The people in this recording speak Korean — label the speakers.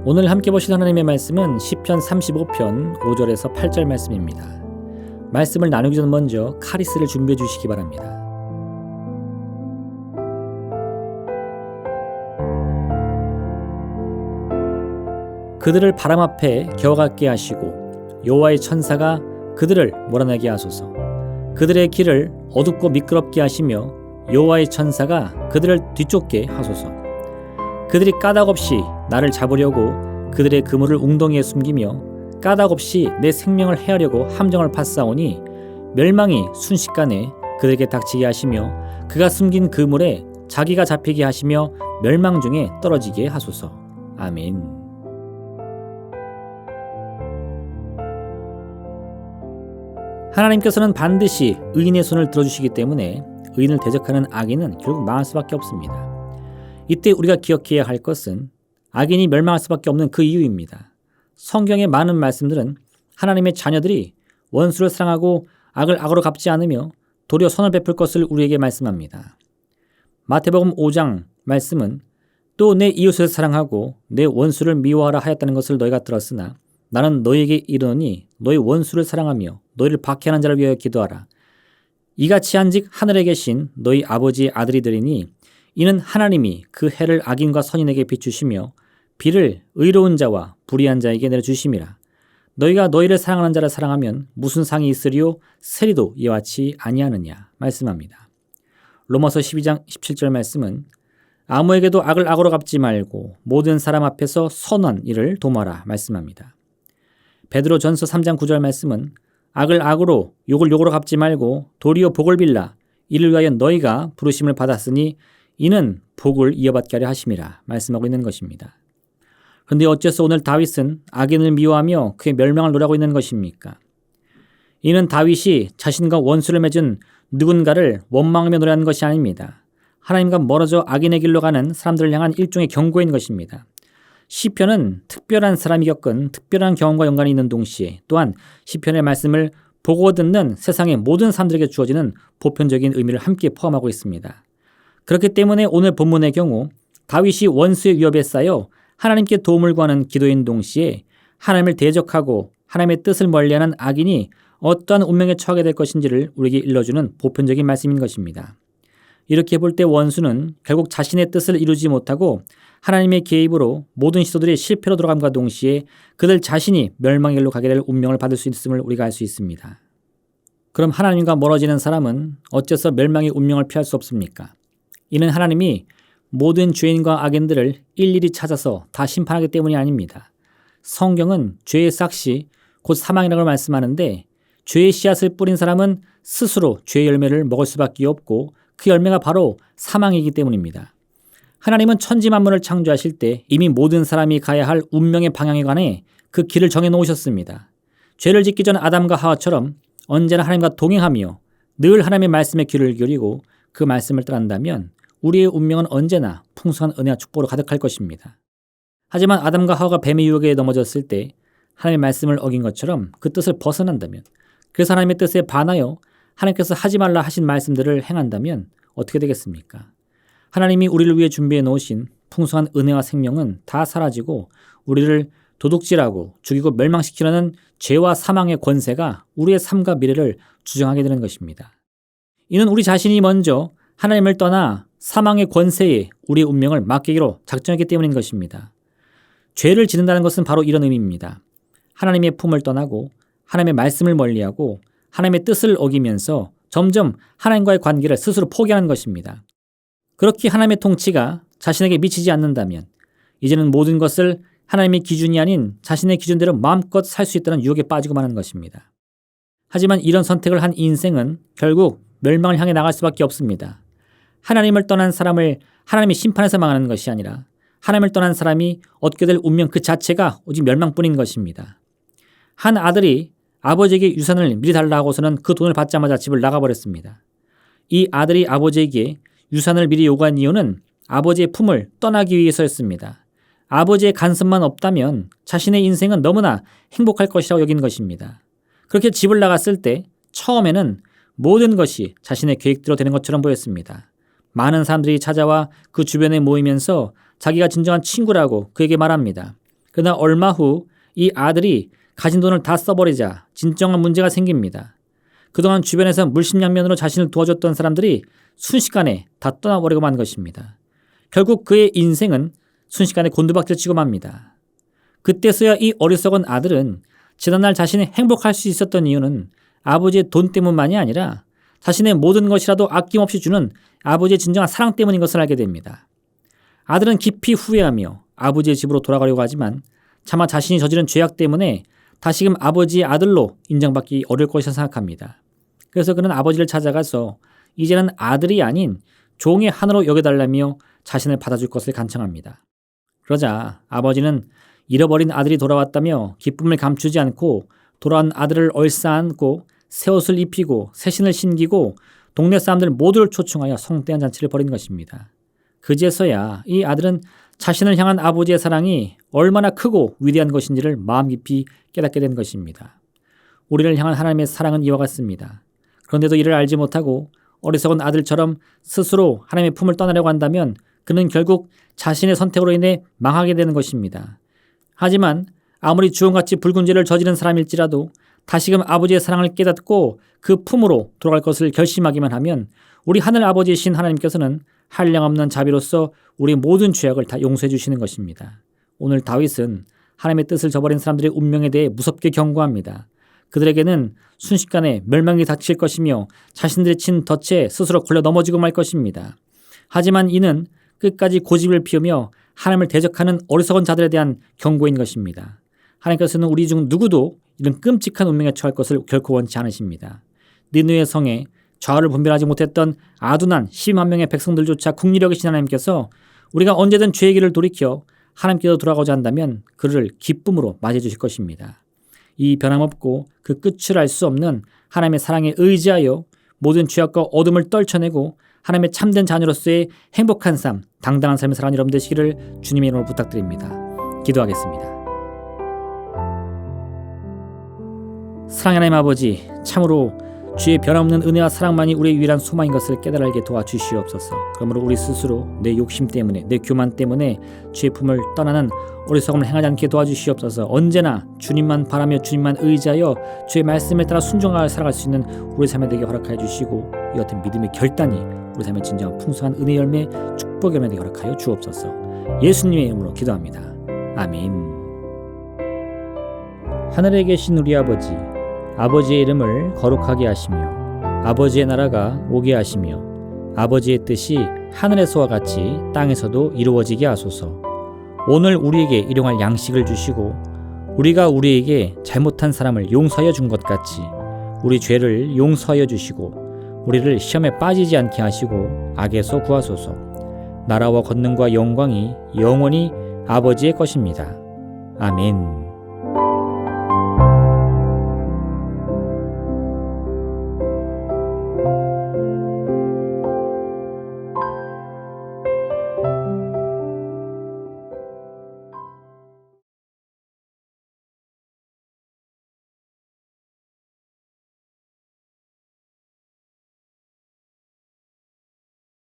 Speaker 1: 오늘 함께 보실 하나님의 말씀은 시편 35편 5절에서 8절 말씀입니다. 말씀을 나누기 전 먼저 카리스를 준비해 주시기 바랍니다. 그들을 바람 앞에 겨워갖게 하시고 여호와의 천사가 그들을 몰아내게 하소서. 그들의 길을 어둡고 미끄럽게 하시며 여호와의 천사가 그들을 뒤쫓게 하소서. 그들이 까닭없이 나를 잡으려고 그들의 그물을 웅덩이에 숨기며 까닭없이 내 생명을 해하려고 함정을 파싸오니 멸망이 순식간에 그들에게 닥치게 하시며 그가 숨긴 그물에 자기가 잡히게 하시며 멸망 중에 떨어지게 하소서. 아멘. 하나님께서는 반드시 의인의 손을 들어주시기 때문에 의인을 대적하는 악인은 결국 망할 수밖에 없습니다. 이때 우리가 기억해야 할 것은 악인이 멸망할 수밖에 없는 그 이유입니다. 성경의 많은 말씀들은 하나님의 자녀들이 원수를 사랑하고 악을 악으로 갚지 않으며 도리어 선을 베풀 것을 우리에게 말씀합니다. 마태복음 5장 말씀은 또 내 이웃을 사랑하고 내 원수를 미워하라 하였다는 것을 너희가 들었으나 나는 너희에게 이르노니 너희 원수를 사랑하며 너희를 박해하는 자를 위하여 기도하라. 이같이 한즉 하늘에 계신 너희 아버지의 아들이 되리니 이는 하나님이 그 해를 악인과 선인에게 비추시며 비를 의로운 자와 불의한 자에게 내려주심이라. 너희가 너희를 사랑하는 자를 사랑하면 무슨 상이 있으리요? 세리도 이와 같이 아니하느냐 말씀합니다. 로마서 12장 17절 말씀은 아무에게도 악을 악으로 갚지 말고 모든 사람 앞에서 선한 일을 도모하라 말씀합니다. 베드로 전서 3장 9절 말씀은 악을 악으로 욕을 욕으로 갚지 말고 도리어 복을 빌라 이를 위하여 너희가 부르심을 받았으니 이는 복을 이어받게 하려 하심이라 말씀하고 있는 것입니다. 그런데 어째서 오늘 다윗은 악인을 미워하며 그의 멸망을 노래하고 있는 것입니까? 이는 다윗이 자신과 원수를 맺은 누군가를 원망하며 노래하는 것이 아닙니다. 하나님과 멀어져 악인의 길로 가는 사람들을 향한 일종의 경고인 것입니다. 시편은 특별한 사람이 겪은 특별한 경험과 연관이 있는 동시에 또한 시편의 말씀을 보고 듣는 세상의 모든 사람들에게 주어지는 보편적인 의미를 함께 포함하고 있습니다. 그렇기 때문에 오늘 본문의 경우 다윗이 원수의 위협에 쌓여 하나님께 도움을 구하는 기도인 동시에 하나님을 대적하고 하나님의 뜻을 멀리하는 악인이 어떠한 운명에 처하게 될 것인지를 우리에게 일러주는 보편적인 말씀인 것입니다. 이렇게 볼 때 원수는 결국 자신의 뜻을 이루지 못하고 하나님의 개입으로 모든 시도들이 실패로 돌아감과 동시에 그들 자신이 멸망의 길로 가게 될 운명을 받을 수 있음을 우리가 알 수 있습니다. 그럼 하나님과 멀어지는 사람은 어째서 멸망의 운명을 피할 수 없습니까? 이는 하나님이 모든 죄인과 악인들을 일일이 찾아서 다 심판하기 때문이 아닙니다. 성경은 죄의 싹시 곧 사망이라고 말씀하는데 죄의 씨앗을 뿌린 사람은 스스로 죄의 열매를 먹을 수밖에 없고 그 열매가 바로 사망이기 때문입니다. 하나님은 천지 만물을 창조하실 때 이미 모든 사람이 가야 할 운명의 방향에 관해 그 길을 정해 놓으셨습니다. 죄를 짓기 전 아담과 하와처럼 언제나 하나님과 동행하며 늘 하나님의 말씀에 귀를 기울이고 그 말씀을 따른다면 우리의 운명은 언제나 풍성한 은혜와 축복으로 가득할 것입니다. 하지만 아담과 하와가 뱀의 유혹에 넘어졌을 때 하나님의 말씀을 어긴 것처럼 그 뜻을 벗어난다면 그래서 하나님의 뜻에 반하여 하나님께서 하지 말라 하신 말씀들을 행한다면 어떻게 되겠습니까? 하나님이 우리를 위해 준비해 놓으신 풍성한 은혜와 생명은 다 사라지고 우리를 도둑질하고 죽이고 멸망시키려는 죄와 사망의 권세가 우리의 삶과 미래를 주장하게 되는 것입니다. 이는 우리 자신이 먼저 하나님을 떠나 사망의 권세에 우리의 운명을 맡기기로 작정했기 때문인 것입니다. 죄를 짓는다는 것은 바로 이런 의미입니다. 하나님의 품을 떠나고 하나님의 말씀을 멀리하고 하나님의 뜻을 어기면서 점점 하나님과의 관계를 스스로 포기하는 것입니다. 그렇게 하나님의 통치가 자신에게 미치지 않는다면 이제는 모든 것을 하나님의 기준이 아닌 자신의 기준대로 마음껏 살 수 있다는 유혹에 빠지고 마는 것입니다. 하지만 이런 선택을 한 인생은 결국 멸망을 향해 나갈 수밖에 없습니다. 하나님을 떠난 사람을 하나님의 심판에서 망하는 것이 아니라 하나님을 떠난 사람이 얻게 될 운명 그 자체가 오직 멸망뿐인 것입니다. 한 아들이 아버지에게 유산을 미리 달라 하고서는 그 돈을 받자마자 집을 나가버렸습니다. 이 아들이 아버지에게 유산을 미리 요구한 이유는 아버지의 품을 떠나기 위해서였습니다. 아버지의 간섭만 없다면 자신의 인생은 너무나 행복할 것이라고 여긴 것입니다. 그렇게 집을 나갔을 때 처음에는 모든 것이 자신의 계획대로 되는 것처럼 보였습니다. 많은 사람들이 찾아와 그 주변에 모이면서 자기가 진정한 친구라고 그에게 말합니다. 그러나 얼마 후 이 아들이 가진 돈을 다 써버리자 진정한 문제가 생깁니다. 그동안 주변에서 물심양면으로 자신을 도와줬던 사람들이 순식간에 다 떠나버리고 만 것입니다. 결국 그의 인생은 순식간에 곤두박질 치고 맙니다. 그때서야 이 어리석은 아들은 지난날 자신이 행복할 수 있었던 이유는 아버지의 돈 때문만이 아니라 자신의 모든 것이라도 아낌없이 주는 아버지의 진정한 사랑 때문인 것을 알게 됩니다. 아들은 깊이 후회하며 아버지의 집으로 돌아가려고 하지만 차마 자신이 저지른 죄악 때문에 다시금 아버지의 아들로 인정받기 어려울 것이라 생각합니다. 그래서 그는 아버지를 찾아가서 이제는 아들이 아닌 종의 하나로 여겨달라며 자신을 받아줄 것을 간청합니다. 그러자 아버지는 잃어버린 아들이 돌아왔다며 기쁨을 감추지 않고 돌아온 아들을 얼싸안고 새 옷을 입히고 새 신을 신기고 동네 사람들 모두를 초청하여 성대한 잔치를 벌인 것입니다. 그제서야 이 아들은 자신을 향한 아버지의 사랑이 얼마나 크고 위대한 것인지를 마음 깊이 깨닫게 된 것입니다. 우리를 향한 하나님의 사랑은 이와 같습니다. 그런데도 이를 알지 못하고 어리석은 아들처럼 스스로 하나님의 품을 떠나려고 한다면 그는 결국 자신의 선택으로 인해 망하게 되는 것입니다. 하지만 아무리 주홍같이 붉은 죄를 저지른 사람일지라도 다시금 아버지의 사랑을 깨닫고 그 품으로 돌아갈 것을 결심하기만 하면 우리 하늘 아버지이신 하나님께서는 한량없는 자비로서 우리 모든 죄악을 다 용서해 주시는 것입니다. 오늘 다윗은 하나님의 뜻을 저버린 사람들의 운명에 대해 무섭게 경고합니다. 그들에게는 순식간에 멸망이 닥칠 것이며 자신들이 친 덫에 스스로 걸려 넘어지고 말 것입니다. 하지만 이는 끝까지 고집을 피우며 하나님을 대적하는 어리석은 자들에 대한 경고인 것입니다. 하나님께서는 우리 중 누구도 이런 끔찍한 운명에 처할 것을 결코 원치 않으십니다. 니느웨 성에 좌우를 분별하지 못했던 아둔한 12만 명의 백성들조차 국리를 여기신 하나님께서 우리가 언제든 죄의 길을 돌이켜 하나님께로 돌아가고자 한다면 그를 기쁨으로 맞이해 주실 것입니다. 이 변함없고 그 끝을 알 수 없는 하나님의 사랑에 의지하여 모든 죄악과 어둠을 떨쳐내고 하나님의 참된 자녀로서의 행복한 삶, 당당한 삶을 살아가는 여러분 되시기를 주님의 이름으로 부탁드립니다. 기도하겠습니다. 사랑의 하나님 아버지, 참으로 주의 변함없는 은혜와 사랑만이 우리의 유일한 소망인 것을 깨달게 도와주시옵소서. 그러므로 우리 스스로 내 욕심 때문에, 내 교만 때문에 주의 품을 떠나는 어리석음을 행하지 않게 도와주시옵소서. 언제나 주님만 바라며 주님만 의지하여 주의 말씀에 따라 순종하여 살아갈 수 있는 우리 삶에 되게 허락하여 주시고, 이 같은 믿음의 결단이 우리 삶의 진정한 풍성한 은혜 열매, 축복 열매 되게 허락하여 주옵소서. 예수님의 이름으로 기도합니다. 아멘. 하늘에 계신 우리 아버지, 아버지의 이름을 거룩하게 하시며 아버지의 나라가 오게 하시며 아버지의 뜻이 하늘에서와 같이 땅에서도 이루어지게 하소서. 오늘 우리에게 일용할 양식을 주시고 우리가 우리에게 잘못한 사람을 용서하여 준 것 같이 우리 죄를 용서하여 주시고 우리를 시험에 빠지지 않게 하시고 악에서 구하소서. 나라와 권능과 영광이 영원히 아버지의 것입니다. 아멘.